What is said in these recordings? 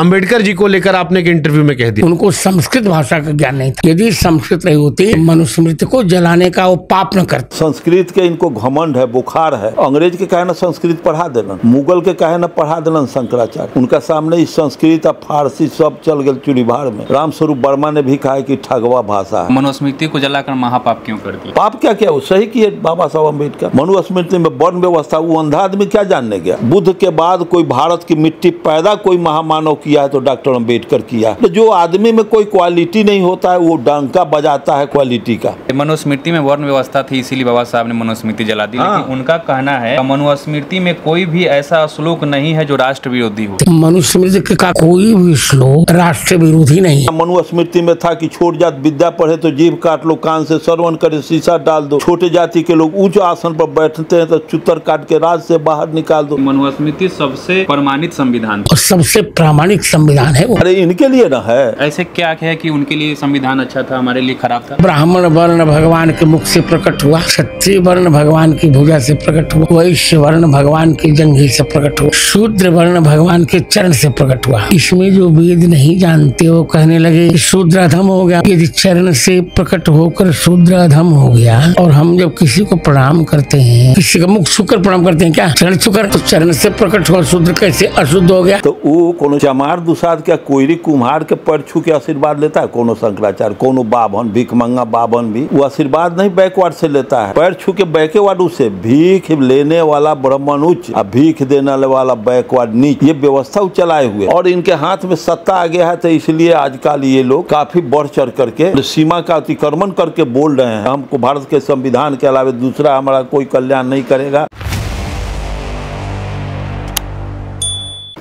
अंबेडकर जी को लेकर आपने एक इंटरव्यू में कह दिया उनको संस्कृत भाषा का ज्ञान नहीं था। यदि संस्कृत नहीं होती, मनुस्मृति को जलाने का वो पाप न करते। संस्कृत के इनको घमंड है, बुखार है। अंग्रेज के कहे न संस्कृत पढ़ा देना, मुगल के कहे न पढ़ा देना शंकराचार्य। उनका सामने इस संस्कृत और फारसी सब चल गए चूड़ी भाड़ में। रामस्वरूप वर्मा ने भी कहा कि ठगवा भाषा है। मनुस्मृति को जलाकर महापाप क्यों कर दिया? पाप क्या किया? वो सही किए बाबा साहब अम्बेडकर। मनुस्मृति में वर्ण व्यवस्था, वो अंधा आदमी क्या जानने गया? बुद्ध के बाद कोई भारत की मिट्टी पैदा कोई महामानव किया है तो डॉक्टर अम्बेडकर किया। तो जो आदमी में कोई क्वालिटी नहीं होता है वो डंका बजाता है क्वालिटी का। मनुस्मृति में वर्ण व्यवस्था थी, इसीलिए बाबा साहब ने मनुस्मृति जला दी। लेकिन उनका कहना है मनुस्मृति में कोई भी ऐसा श्लोक नहीं है जो राष्ट्र विरोधी हो। मनुस्मृति का कोई भी श्लोक राष्ट्र विरोधी नहीं है। मनुस्मृति में था कि छोट जात विद्या पढ़े तो जीभ काट लो, कान से श्रवण करे शीशा डाल दो। छोटे जाति के लोग उच्च आसन पर बैठते हैं तो चुतर काट के राज से बाहर निकाल दो। मनुस्मृति सबसे प्रमाणित संविधान और सबसे प्रामाणिक संविधान है वो। अरे इनके लिए ना है। ऐसे क्या है कि उनके लिए संविधान अच्छा था, हमारे लिए खराब था? ब्राह्मण वर्ण भगवान के मुख से प्रकट हुआ, क्षत्रिय वर्ण भगवान की भुजा से प्रकट हुआ, वैश्य वर्ण भगवान की जंघी से प्रकट हुआ, शूद्र वर्ण भगवान के चरण से प्रकट हुआ। इसमें जो वेद नहीं जानते वो कहने लगे शूद्र अधम हो गया। यदि चरण से प्रकट होकर शूद्र अधम हो गया, और हम जब किसी को प्रणाम करते हैं, किसी का मुख छूकर प्रणाम करते हैं, क्या चरण छूकर, तो चरण से प्रकट हुआ शूद्र कैसे अशुद्ध हो गया? तो वो कोनो चमार दुसाद क्या कोयरी कुम्हार के पैर छू के आशीर्वाद लेता है? कोनो शंकराचार्य, कोनो बाभन, भिखमंगा बाभन भी वो आशीर्वाद नहीं बैकवर्ड से लेता है, पैर छू के बैकवर्ड से। भीख लेने वाला ब्राह्मण उच्च और भीख देने वाला बैकवर्ड नीच, ये व्यवस्था चलाए हुए। और इनके हाथ में सत्ता आ गया है तो इसलिए आजकल ये लोग काफी बढ़ चढ़ करके सीमा का अतिक्रमण करके बोल रहे हैं हमको भारत के संविधान के अलावा दूसरा हमारा कोई कल्याण नहीं करेगा।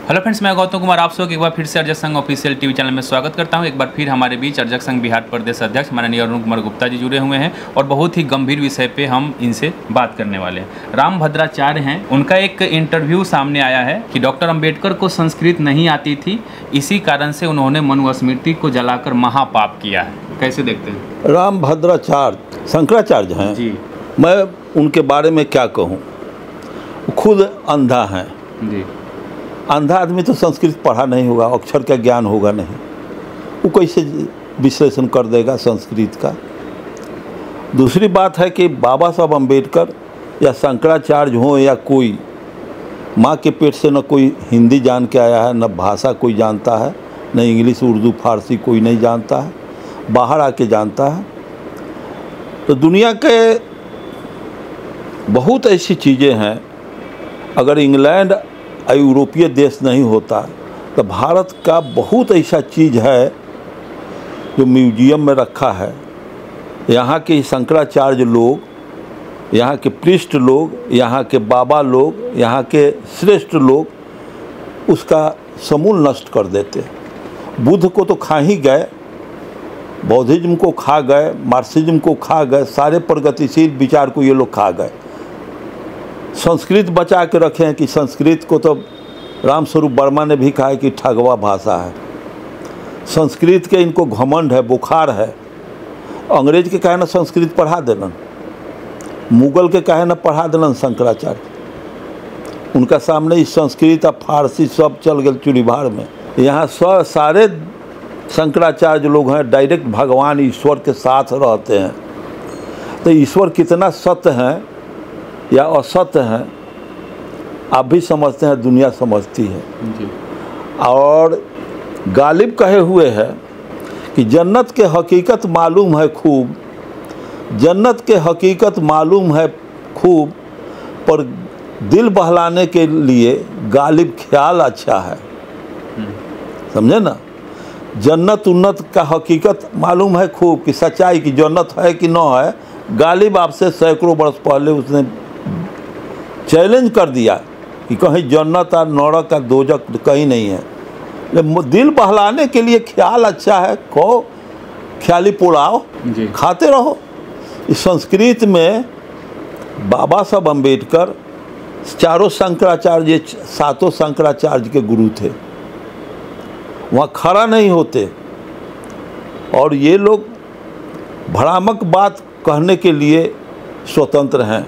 हेलो फ्रेंड्स, मैं गौतम कुमार आप सबको एक बार फिर से अर्जक संघ ऑफिशियल टीवी चैनल में स्वागत करता हूं। एक बार फिर हमारे बीच अर्जक संघ बिहार प्रदेश अध्यक्ष माननीय अरुण कुमार गुप्ता जी जुड़े हुए हैं और बहुत ही गंभीर विषय पे हम इनसे बात करने वाले हैं। रामभद्राचार्य हैं, उनका एक इंटरव्यू सामने आया है कि डॉक्टर अम्बेडकर को संस्कृत नहीं आती थी, इसी कारण से उन्होंने मनुस्मृति को जलाकर महापाप किया है। कैसे देखते हैं? रामभद्राचार्य शंकराचार्य हैं जी। मैं उनके बारे में क्या कहूँ, खुद अंधा हैं जी। अंधा आदमी तो संस्कृत पढ़ा नहीं होगा, अक्षर का ज्ञान होगा नहीं, वो कैसे विश्लेषण कर देगा संस्कृत का? दूसरी बात है कि बाबा साहब अम्बेडकर या शंकराचार्य हों या कोई, माँ के पेट से न कोई हिंदी जान के आया है, न भाषा कोई जानता है, न इंग्लिश उर्दू फारसी कोई नहीं जानता है, बाहर आके जानता है। तो दुनिया के बहुत ऐसी चीज़ें हैं, अगर इंग्लैंड यूरोपीय देश नहीं होता तो भारत का बहुत ऐसा चीज़ है जो म्यूजियम में रखा है। यहाँ के शंकराचार्य लोग, यहाँ के पृष्ठ लोग, यहाँ के बाबा लोग, यहाँ के श्रेष्ठ लोग उसका समूल नष्ट कर देते। बुद्ध को तो खा ही गए, बौद्धिज्म को खा गए, मार्क्सिज्म को खा गए, सारे प्रगतिशील विचार को ये लोग खा गए। संस्कृत बचा के रखे हैं कि संस्कृत को तो रामस्वरूप वर्मा ने भी कहा है कि ठगवा भाषा है। संस्कृत के इनको घमंड है, बुखार है। अंग्रेज के कहे न संस्कृत पढ़ा देना, मुगल के कहे न पढ़ा देना शंकराचार्य। उनका सामने इस संस्कृत और फारसी सब चल गए चूड़ी भाड़ में। यहाँ सारे शंकराचार्य लोग हैं डायरेक्ट भगवान ईश्वर के साथ रहते हैं। तो ईश्वर कितना सत्य हैं या असत्य हैं आप भी समझते हैं, दुनिया समझती है जी। और गालिब कहे हुए है कि जन्नत के हकीकत मालूम है खूब, जन्नत के हकीकत मालूम है खूब, पर दिल बहलाने के लिए गालिब ख्याल अच्छा है। समझे ना? जन्नत उन्नत का हकीकत मालूम है खूब कि सच्चाई की जन्नत है कि न है। गालिब आपसे सैकड़ों वर्ष पहले उसने चैलेंज कर दिया कि कहीं जन्नत और नरक का दोजक कहीं नहीं है। दिल बहलाने के लिए ख्याल अच्छा है, कहो ख्याली पुलाव खाते रहो। इस संस्कृत में बाबा साहब अम्बेडकर चारों शंकराचार्य, सातों शंकराचार्य के गुरु थे, वहाँ खड़ा नहीं होते। और ये लोग भ्रामक बात कहने के लिए स्वतंत्र हैं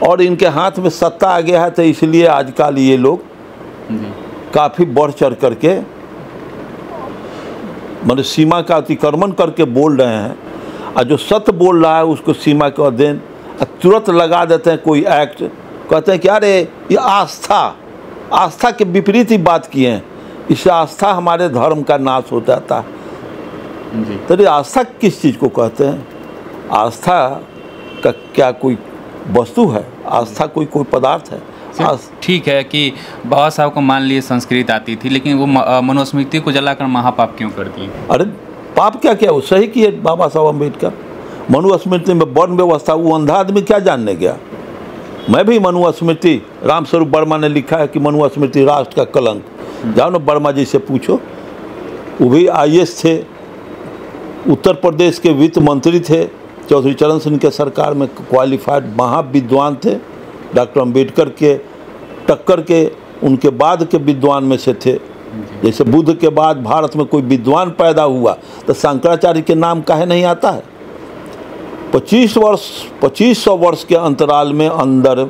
और इनके हाथ में सत्ता आ गया है तो इसलिए आजकल ये लोग काफ़ी बढ़ चढ़ करके मतलब सीमा का अतिक्रमण करके बोल रहे हैं, और जो सत्य बोल रहा है उसको सीमा के अध्ययन तुरंत लगा देते हैं कोई एक्ट, कहते हैं कि अरे ये आस्था के विपरीत ही बात किए हैं, इससे आस्था हमारे धर्म का नाश हो जाता है। तो ये आस्था किस चीज़ को कहते हैं? आस्था का क्या कोई वस्तु है? आस्था कोई पदार्थ है? ठीक है कि बाबा साहब को मान लिए संस्कृत आती थी, लेकिन वो मनुस्मृति को जलाकर महापाप क्यों कर दिए? अरे पाप क्या किया? वो सही किए बाबा साहब अम्बेडकर। मनुस्मृति में वर्ण व्यवस्था, वो अंधा आदमी क्या जानने गया? मैं भी मनुस्मृति, रामस्वरूप वर्मा ने लिखा है कि मनुस्मृति राष्ट्र का कलंक। जाओ ना वर्मा जी से पूछो, वो भी IAS थे, उत्तर प्रदेश के वित्त मंत्री थे, चौधरी चरण सिंह के सरकार में क्वालिफाइड महाविद्वान थे, डॉक्टर अम्बेडकर के टक्कर के उनके बाद के विद्वान में से थे। जैसे बुद्ध के बाद भारत में कोई विद्वान पैदा हुआ तो शंकराचार्य के नाम काहे नहीं आता है? 2500 वर्ष के अंतराल में अंदर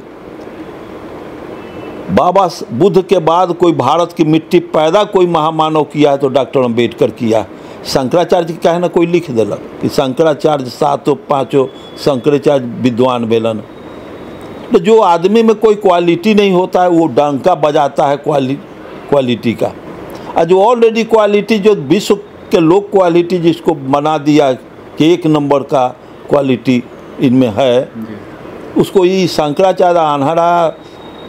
बाबा बुद्ध के बाद कोई भारत की मिट्टी पैदा कोई महामानव किया है तो डॉक्टर अम्बेडकर किया। शंकराचार्य की काहे ना कोई लिख दिलक कि शंकराचार्य 7-5 शंकराचार्य विद्वान बेलन। तो जो आदमी में कोई क्वालिटी नहीं होता है वो डंका बजाता है क्वालिटी का, और जो ऑलरेडी क्वालिटी जो विश्व के लोग क्वालिटी जिसको बना दिया कि 1 नंबर का क्वालिटी इनमें है, उसको ये शंकराचार्य आन्हरा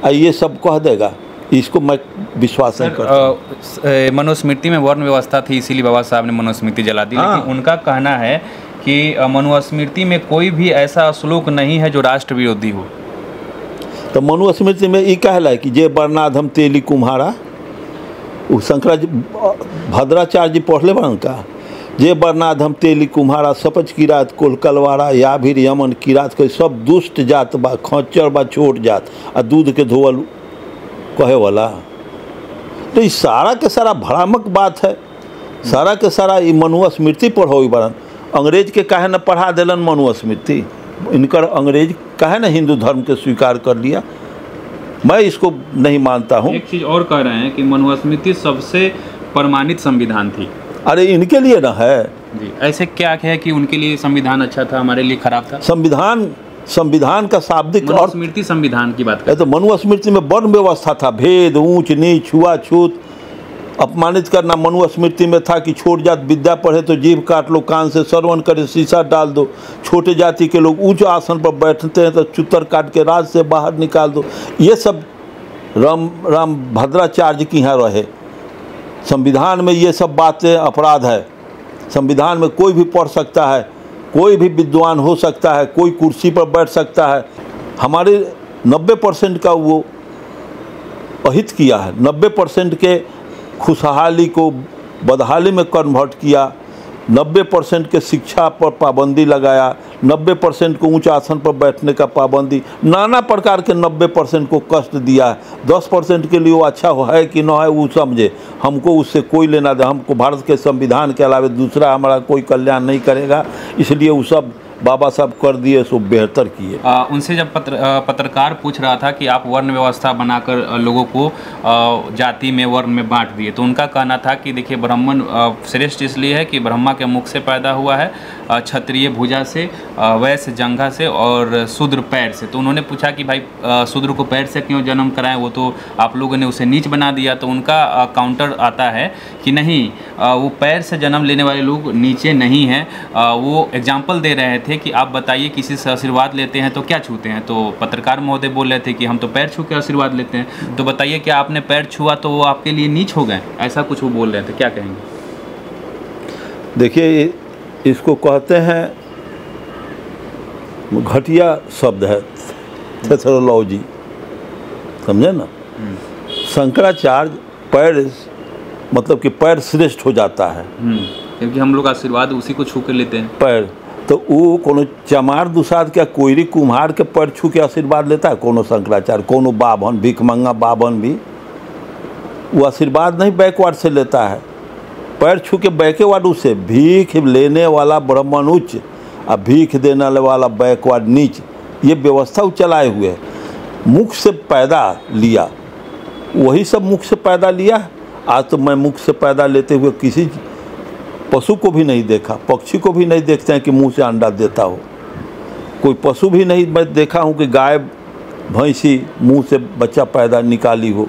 ये सब कह देगा, इसको मैं विश्वास नहीं करता। मनुस्मृति में वर्ण व्यवस्था थी, इसीलिए बाबा साहब ने मनुस्मृति जला दी। लेकिन उनका कहना है कि मनुस्मृति में कोई भी ऐसा श्लोक नहीं है जो राष्ट्र विरोधी हो। तो मनुस्मृति में ये कहला है कि जे वर्णाधम तेली कुम्हारा, वो भद्राचार्य जी पढ़ले बन का, जे वर्णाधम तेली कुम्हारा सपच किरात कोलकलवारा या भी यमन किरात के सब दुष्ट जात बा, खच्चर बा छोट जात आ दूध के धोवल कहे वाला। तो ये सारा के सारा भ्रामक बात है, सारा के सारा ये मनुस्मृति पढ़ो बरन। अंग्रेज के काहे न पढ़ा दिलन मनुस्मृति? इनकर अंग्रेज काहे न हिंदू धर्म के स्वीकार कर लिया? मैं इसको नहीं मानता हूँ। एक चीज़ और कह रहे हैं कि मनुस्मृति सबसे प्रमाणित संविधान थी। अरे इनके लिए ना है जी, ऐसे क्या है कि उनके लिए संविधान अच्छा था, हमारे लिए खराब था? संविधान का शाब्दिक और मनुस्मृति संविधान की बात है तो मनुस्मृति में वर्ण व्यवस्था था, भेद, ऊंच नीच, छुआछूत, अपमानित करना मनुस्मृति में था कि छोट जात विद्या पढ़े तो जीभ काट लो, कान से श्रवण करे शीशा डाल दो, छोटे जाति के लोग ऊंच आसन पर बैठते हैं तो चुतर काट के राज से बाहर निकाल दो। ये सब राम भद्राचार्य की यहाँ रहे। संविधान में ये सब बातें अपराध है। संविधान में कोई भी पढ़ सकता है, कोई भी विद्वान हो सकता है, कोई कुर्सी पर बैठ सकता है। हमारे 90% का वो अहित किया है, 90% के खुशहाली को बदहाली में कन्वर्ट किया, 90% के शिक्षा पर पाबंदी लगाया, 90% को ऊंच आसन पर बैठने का पाबंदी, नाना प्रकार के 90% को कष्ट दिया है। 10% के लिए वो अच्छा है कि न है वो समझे, हमको उससे कोई लेना दे। हमको भारत के संविधान के अलावा दूसरा हमारा कोई कल्याण नहीं करेगा, इसलिए वो सब बाबा साहब कर दिए सो बेहतर किए। उनसे जब पत्रकार पूछ रहा था कि आप वर्ण व्यवस्था बनाकर लोगों को जाति में वर्ण में बांट दिए, तो उनका कहना था कि देखिए ब्राह्मण श्रेष्ठ इसलिए है कि ब्रह्मा के मुख से पैदा हुआ है, क्षत्रिय भुजा से, वैश्य जंघा से और शूद्र पैर से। तो उन्होंने पूछा कि भाई शूद्र को पैर से क्यों जन्म कराएं, वो तो आप लोगों ने उसे नीच बना दिया। तो उनका काउंटर आता है कि नहीं, वो पैर से जन्म लेने वाले लोग नीचे नहीं हैं। वो एग्जाम्पल दे रहे थे कि आप बताइए किसी से आशीर्वाद लेते हैं तो क्या छूते हैं? तो पत्रकार महोदय बोल रहे थे कि हम तो पैर छू के आशीर्वाद लेते हैं। तो बताइए क्या आपने पैर छुआ तो वो आपके लिए नीच हो गए? ऐसा कुछ वो बोल रहे थे, क्या कहेंगे? देखिए, इसको कहते हैं घटिया शब्द है, थेथोलॉजी, समझे ना। शंकराचार्य पैर मतलब कि पैर श्रेष्ठ हो जाता है, क्योंकि हम लोग आशीर्वाद उसी को छू के लेते हैं पैर। तो वो कोनो चमार दुसाद क्या कोयरी कुम्हार के पैर छू के आशीर्वाद लेता है? कोनो शंकराचार्य, कोनो बाभन, भिखमंगा बाभन भी वो आशीर्वाद नहीं बैकवर्ड से लेता है, पैर छू के बैकवर्ड से। भीख लेने वाला ब्राह्मण उच्च और भीख देने वाला बैकवर्ड नीच, ये व्यवस्था वो चलाए हुए है। मुख से पैदा लिया, वही सब मुख से पैदा लिया है। आज तो मैं मुख से पैदा लेते हुए किसी पशु को भी नहीं देखा, पक्षी को भी नहीं देखते हैं कि मुंह से अंडा देता हो। कोई पशु भी नहीं मैं देखा हूँ कि गाय भैंसी मुंह से बच्चा पैदा निकाली हो।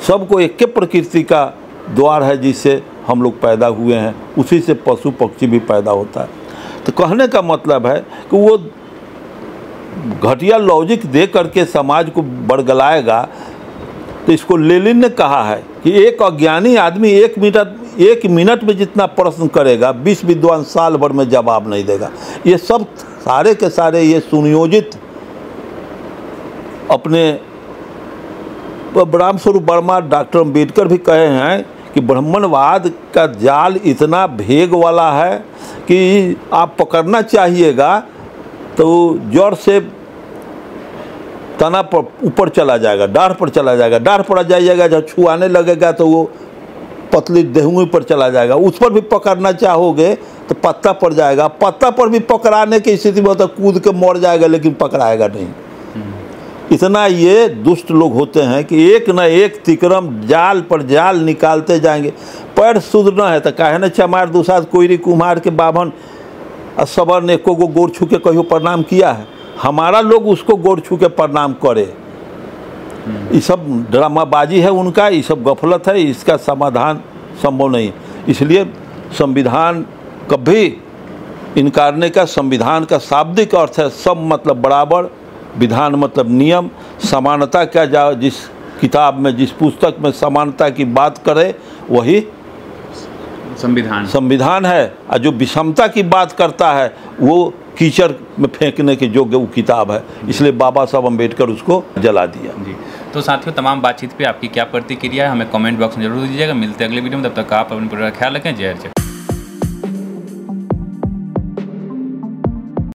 सबको एक के प्रकृति का द्वार है जिससे हम लोग पैदा हुए हैं, उसी से पशु पक्षी भी पैदा होता है। तो कहने का मतलब है कि वो घटिया लॉजिक दे करके समाज को बरगलाएगा। तो इसको लेनिन ने कहा है कि एक अज्ञानी आदमी एक मिनट में जितना प्रश्न करेगा 20 विद्वान साल भर में जवाब नहीं देगा। ये सब सारे के सारे ये सुनियोजित अपने रामस्वरूप वर्मा, डॉक्टर अम्बेडकर भी कहे हैं कि ब्राह्मणवाद का जाल इतना भेग वाला है कि आप पकड़ना चाहिएगा तो जड़ से तना पर ऊपर चला जाएगा, डाढ़ पर चला जाएगा, डाढ़ पर आ जाइएगा, जब छुआने लगेगा तो वो पतली देहुए पर चला जाएगा। उस पर भी पकड़ना चाहोगे तो पत्ता पर जाएगा, पत्ता पर भी पकड़ाने की स्थिति में होता कूद के मर जाएगा लेकिन पकड़ाएगा नहीं। इतना ये दुष्ट लोग होते हैं कि एक न एक तिक्रम जाल पर जाल निकालते जाएंगे। पैर सुधरना है तो काहे न चमार दुसाद कोईरी कुम्हार के बाभन सबर ने एको गो गोर छू के कहियो प्रणाम किया है। हमारा लोग उसको गोर छू के प्रणाम करे। ये सब ड्रामाबाजी है उनका, ये सब गफलत है, इसका समाधान संभव नहीं। इसलिए संविधान कभी इनकारने का, संविधान का शाब्दिक अर्थ है सब मतलब बराबर, विधान मतलब नियम, समानता का जिस किताब में जिस पुस्तक में समानता की बात करे वही संविधान है। और जो विषमता की बात करता है वो कीचड़ में फेंकने के योग्य वो किताब है। इसलिए बाबा साहब अम्बेडकर उसको जला दिया। जी, तो साथियों तमाम बातचीत पे आपकी क्या प्रतिक्रिया है हमें कमेंट बॉक्स में जरूर दीजिएगा। मिलते हैं अगले वीडियो में, तब तक आप अपने पूरा ख्याल रखें। जय हिंद।